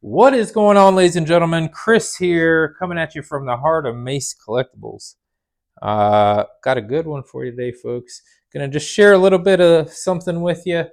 What is going on, ladies and gentlemen? Chris here, coming at you from the heart of Mayce Collectibles. Got a good one for you today, folks. Gonna just share a little bit of something with you.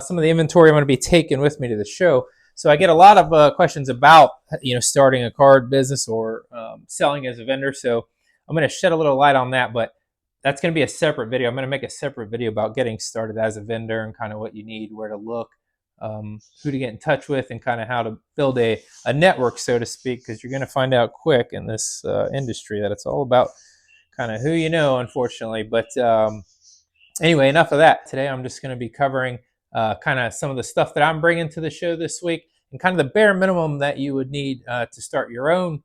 Some of the inventory I'm gonna be taking with me to the show. So I get a lot of questions about, starting a card business or selling as a vendor. So I'm gonna shed a little light on that, but that's gonna be a separate video. I'm gonna make a separate video about getting started as a vendor and kind of what you need, where to look, who to get in touch with, and kind of how to build a network, so to speak, because you're going to find out quick in this industry that it's all about kind of who you know, unfortunately. But anyway, enough of that. Today I'm just going to be covering kind of some of the stuff that I'm bringing to the show this week, and kind of the bare minimum that you would need to start your own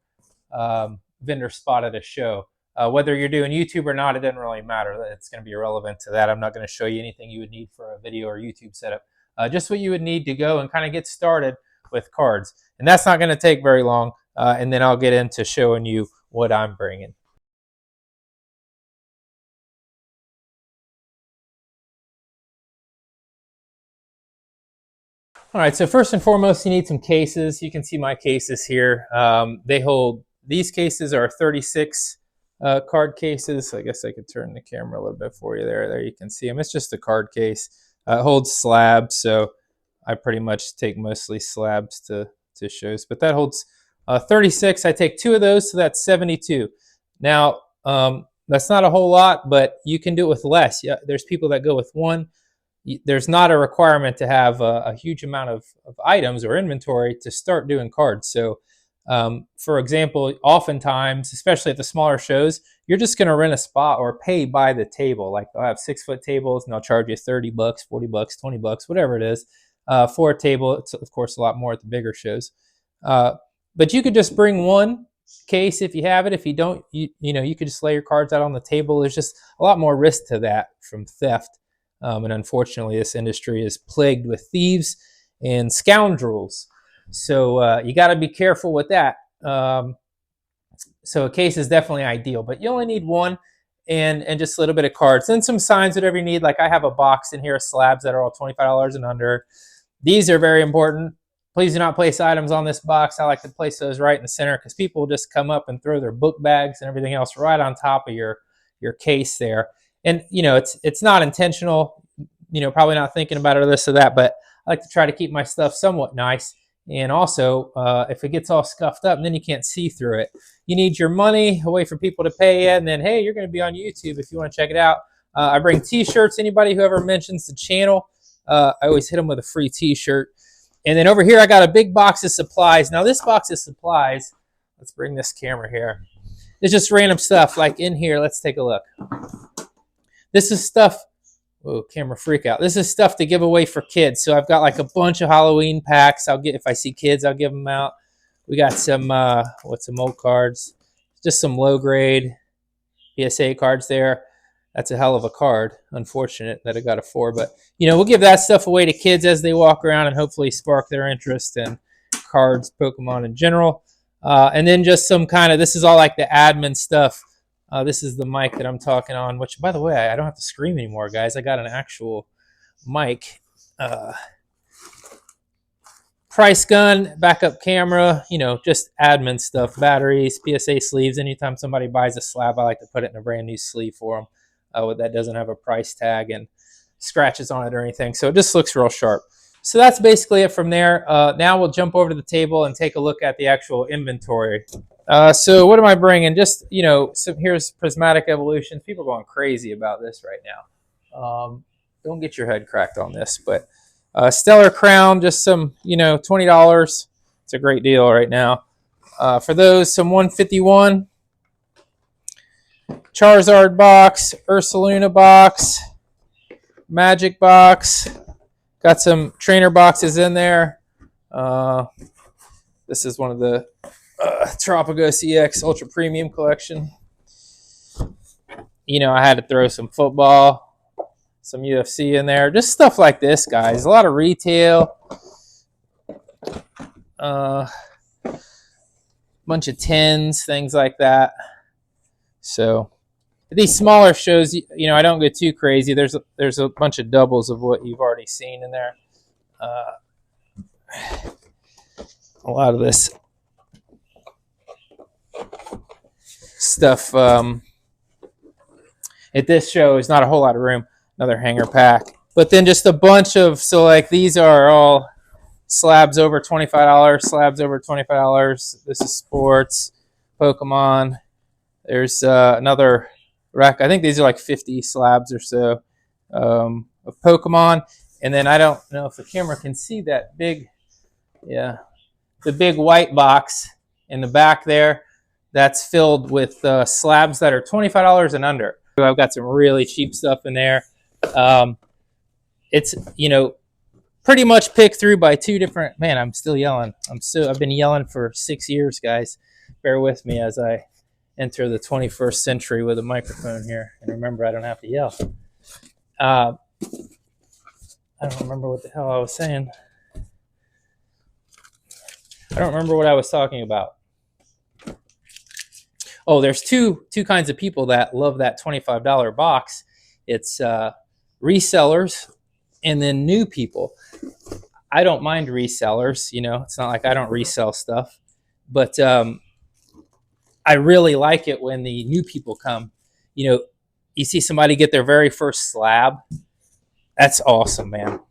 vendor spot at a show. Whether you're doing YouTube or not, it doesn't really matter. It's going to be irrelevant to that. I'm not going to show you anything you would need for a video or YouTube setup. Just what you would need to go and kind of get started with cards. And that's not going to take very long. And then I'll get into showing you what I'm bringing. All right, so first and foremost, you need some cases. You can see my cases here. These cases are 36 card cases. I guess I could turn the camera a little bit for you there. There you can see them. It's just a card case. It holds slabs, so I pretty much take mostly slabs to shows. But that holds 36. I take 2 of those, so that's 72. Now, that's not a whole lot, but you can do it with less. Yeah, there's people that go with 1. There's not a requirement to have a huge amount of items or inventory to start doing cards. So, for example, oftentimes, especially at the smaller shows, you're just going to rent a spot or pay by the table. Like they'll have 6-foot tables and they'll charge you $30, $40, $20, whatever it is, for a table. It's of course a lot more at the bigger shows. But you could just bring 1 case if you have it. If you don't, you could just lay your cards out on the table. There's just a lot more risk to that from theft. And unfortunately, this industry is plagued with thieves and scoundrels. So you got to be careful with that. So a case is definitely ideal, but you only need 1 and just a little bit of cards. Then some signs, whatever you need. Like I have a box in here of slabs that are all $25 and under. These are very important. Please do not place items on this box. I like to place those right in the center because people will just come up and throw their book bags and everything else right on top of your case there. And, it's not intentional, probably not thinking about it or this or that, but I like to try to keep my stuff somewhat nice. And also, if it gets all scuffed up, then you can't see through it. You need your money, a way for people to pay you, and then, hey, you're going to be on YouTube if you want to check it out. I bring T-shirts. Anybody who ever mentions the channel, I always hit them with a free T-shirt. And then over here, I got a big box of supplies. Now, this box of supplies, let's bring this camera here. It's just random stuff. Like in here, let's take a look. This is stuff. Whoa, camera freak out. This is stuff to give away for kids. So I've got like a bunch of Halloween packs. If I see kids, I'll give them out. We got some old cards. Just some low grade PSA cards there. That's a hell of a card. Unfortunate that I got a 4, but we'll give that stuff away to kids as they walk around and hopefully spark their interest in cards, Pokemon in general. And then just some kind of, this is all like the admin stuff. This is the mic that I'm talking on, which, by the way, I don't have to scream anymore, guys. I got an actual mic. Price gun, backup camera, just admin stuff, batteries, PSA sleeves. Anytime somebody buys a slab, I like to put it in a brand new sleeve for them that doesn't have a price tag and scratches on it or anything. So it just looks real sharp. So that's basically it from there. Now we'll jump over to the table and take a look at the actual inventory. So what am I bringing? Just, here's Prismatic Evolutions. People are going crazy about this right now. Don't get your head cracked on this, but Stellar Crown, just some, $20. It's a great deal right now. For those, some 151. Charizard box, Ursaluna box, Magic box. Got some trainer boxes in there. This is one of the Tropicos EX Ultra Premium collection. I had to throw some football, some UFC in there. Just stuff like this, guys. A lot of retail. Bunch of tins, things like that. So these smaller shows, I don't go too crazy. There's a bunch of doubles of what you've already seen in there. a lot of this stuff at this show is not a whole lot of room. Another hanger pack. But then just a bunch of, so like these are all slabs over $25, slabs over $25. This is sports, Pokemon. There's another rack. I think these are like 50 slabs or so of Pokemon. And then I don't know if the camera can see that big, yeah, the big white box in the back there. That's filled with slabs that are $25 and under. I've got some really cheap stuff in there. It's, you know, pretty much picked through by two different, man, I'm still yelling. I've been yelling for 6 years, guys. Bear with me as I enter the 21st century with a microphone here. And remember, I don't have to yell. I don't remember what the hell I was saying. I don't remember what I was talking about. Oh, there's two kinds of people that love that $25 box. It's resellers and then new people. I don't mind resellers. You know, it's not like I don't resell stuff. But I really like it when the new people come. You know, you see somebody get their very first slab. That's awesome, man.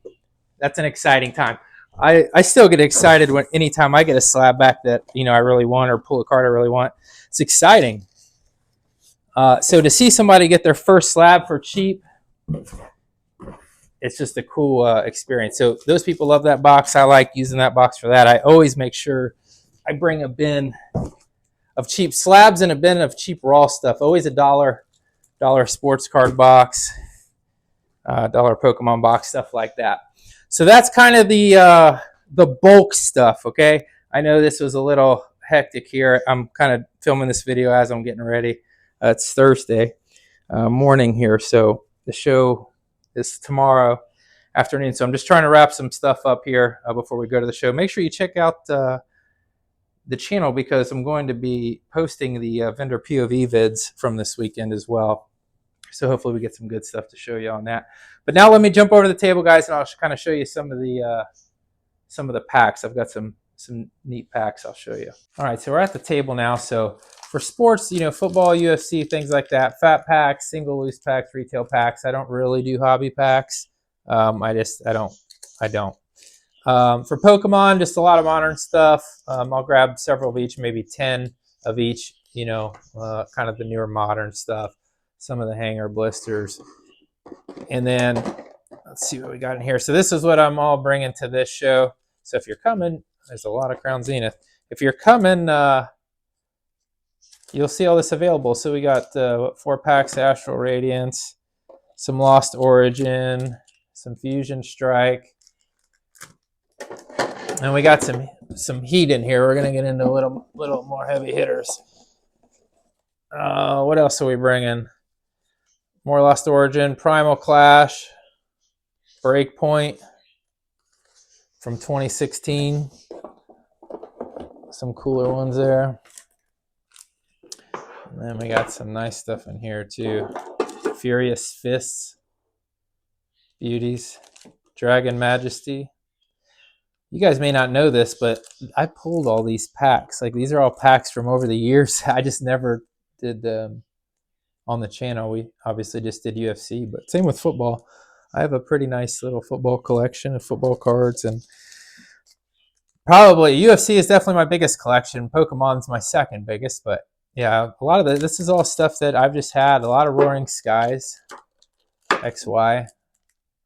That's an exciting time. I still get excited when anytime I get a slab back that, you know, I really want, or pull a card I really want. It's exciting. So to see somebody get their first slab for cheap, it's just a cool experience. So those people love that box. I like using that box for that. I always make sure I bring a bin of cheap slabs and a bin of cheap raw stuff. Always a dollar sports card box, dollar Pokemon box, stuff like that. So that's kind of the bulk stuff, okay? I know this was a little hectic here. I'm kind of filming this video as I'm getting ready. It's Thursday morning here, so the show is tomorrow afternoon. So I'm just trying to wrap some stuff up here before we go to the show. Make sure you check out the channel because I'm going to be posting the vendor POV vids from this weekend as well. So hopefully we get some good stuff to show you on that. But now let me jump over to the table, guys, and I'll kind of show you some of the packs. I've got some neat packs I'll show you. All right, so we're at the table now. So for sports, you know, football, UFC, things like that, fat packs, single loose packs, retail packs. I don't really do hobby packs. I don't. For Pokemon, just a lot of modern stuff. I'll grab several of each, maybe 10 of each, you know, kind of the newer modern stuff. Some of the hanger blisters. And then let's see what we got in here. So this is what I'm all bringing to this show. So if you're coming, there's a lot of Crown Zenith. If you're coming, you'll see all this available. So we got 4 packs Astral Radiance, some Lost Origin, some Fusion Strike. And we got some heat in here. We're going to get into a little more heavy hitters. What else are we bringing? More Lost Origin, Primal Clash, Breakpoint from 2016. Some cooler ones there. And then we got some nice stuff in here too. Furious Fists, Beauties, Dragon Majesty. You guys may not know this, but I pulled all these packs. Like these are all packs from over the years. I just never did on the channel. We obviously just did UFC, but same with football. I have a pretty nice little football collection of football cards, and probably UFC is definitely my biggest collection. Pokemon's my second biggest, but yeah, a lot of this is all stuff that I've just had. A lot of Roaring Skies, XY,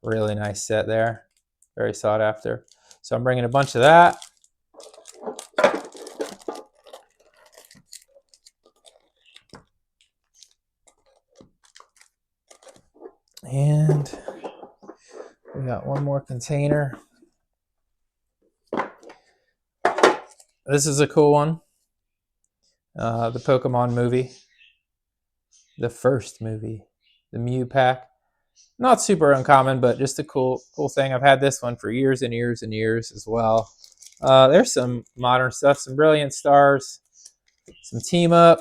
really nice set there, very sought after. So I'm bringing a bunch of that. And we got one more container. This is a cool one. The Pokemon movie. The first movie. The Mew pack. Not super uncommon, but just a cool thing. I've had this one for years and years and years as well. There's some modern stuff. Some Brilliant Stars. Some Team Up.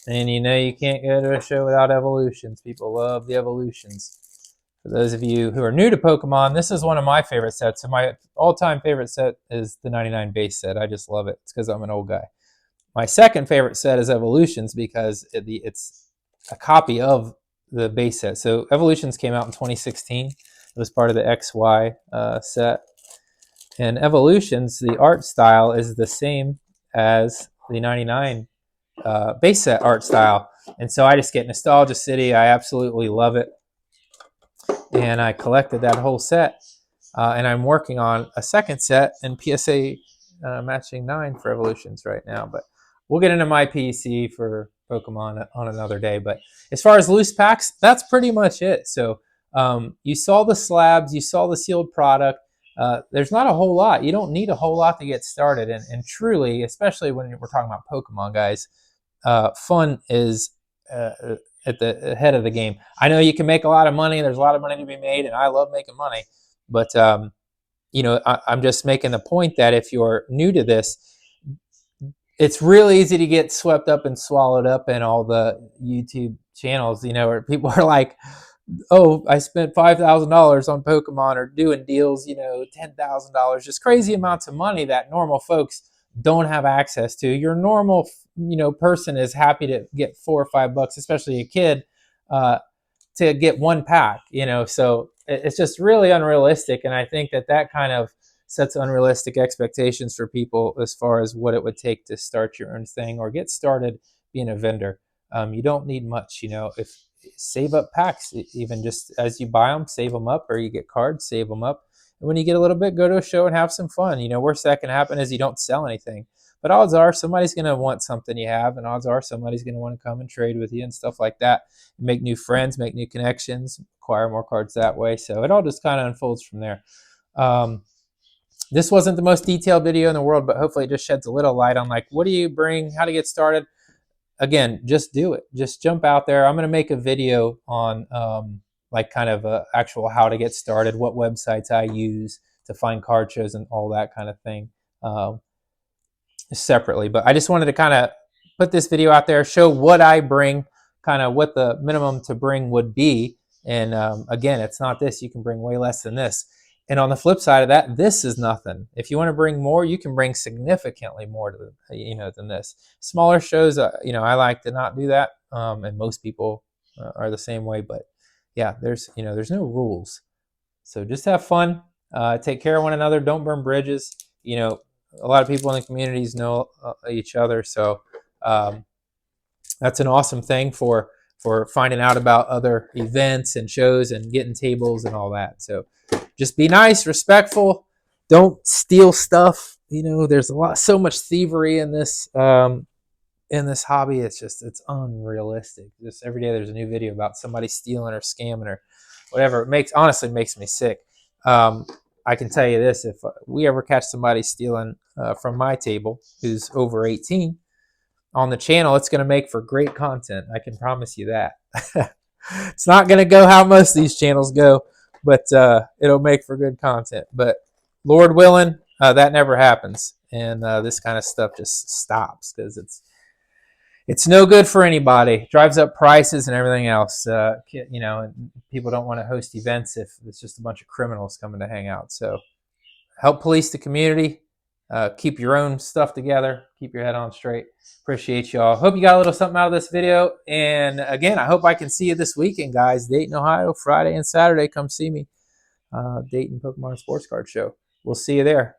And you know you can't go to a show without evolutions. People love the evolutions. For those of you who are new to Pokemon, this is one of my favorite sets. So my all-time favorite set is the 99 base set. I just love it. It's because I'm an old guy. My second favorite set is Evolutions because it's a copy of the base set. So Evolutions came out in 2016. It was part of the XY set. And Evolutions, the art style is the same as the 99 base set art style. And so I just get Nostalgia City. I absolutely love it. And I collected that whole set. And I'm working on a second set in PSA matching 9 for Evolutions right now. But we'll get into my PC for Pokemon on another day. But as far as loose packs, that's pretty much it. So you saw the slabs, you saw the sealed product. There's not a whole lot. You don't need a whole lot to get started. And truly, especially when we're talking about Pokemon, guys, fun is at the head of the game. I know you can make a lot of money. There's a lot of money to be made, and I love making money. But, you know, I'm just making the point that if you're new to this, it's really easy to get swept up and swallowed up in all the YouTube channels, you know, where people are like, oh, I spent $5,000 on Pokemon, or doing deals, you know, $10,000, just crazy amounts of money that normal folks don't have access to. Your normal, you know, person is happy to get $4 or $5, especially a kid, to get one pack, you know. So it's just really unrealistic, and I think that kind of sets unrealistic expectations for people as far as what it would take to start your own thing or get started being a vendor. You don't need much, you know. If save up packs, even just as you buy them, save them up, or you get cards, save them up. And when you get a little bit, go to a show and have some fun. You know, worst that can happen is you don't sell anything. But odds are somebody's going to want something you have, and odds are somebody's going to want to come and trade with you and stuff like that. Make new friends, make new connections, acquire more cards that way. So it all just kind of unfolds from there. This wasn't the most detailed video in the world, but hopefully it just sheds a little light on, like, what do you bring, how to get started. Again, just do it. Just jump out there. I'm going to make a video on like kind of a actual how to get started, what websites I use to find card shows and all that kind of thing separately. But I just wanted to kind of put this video out there, show what I bring, kind of what the minimum to bring would be. And again, it's not this. You can bring way less than this. And on the flip side of that, this is nothing. If you want to bring more, you can bring significantly more to the, you know, than this. Smaller shows, you know, I like to not do that, and most people are the same way. But yeah, there's no rules. So just have fun, take care of one another, don't burn bridges. You know, a lot of people in the communities know each other, so that's an awesome thing for finding out about other events and shows and getting tables and all that. So just be nice, respectful. Don't steal stuff. You know, there's so much thievery in this hobby. It's unrealistic. Just every day there's a new video about somebody stealing or scamming or whatever. It honestly makes me sick. I can tell you this: if we ever catch somebody stealing from my table who's over 18 on the channel, it's going to make for great content. I can promise you that. It's not going to go how most of these channels go, but it'll make for good content. But Lord willing, that never happens, and this kind of stuff just stops because it's no good for anybody. Drives up prices and everything else. You know, and people don't want to host events if it's just a bunch of criminals coming to hang out. So help police the community. Keep your own stuff together. Keep your head on straight. Appreciate y'all. Hope you got a little something out of this video. And again, I hope I can see you this weekend, guys. Dayton, Ohio, Friday and Saturday. Come see me. Dayton Pokemon Sports Card Show. We'll see you there.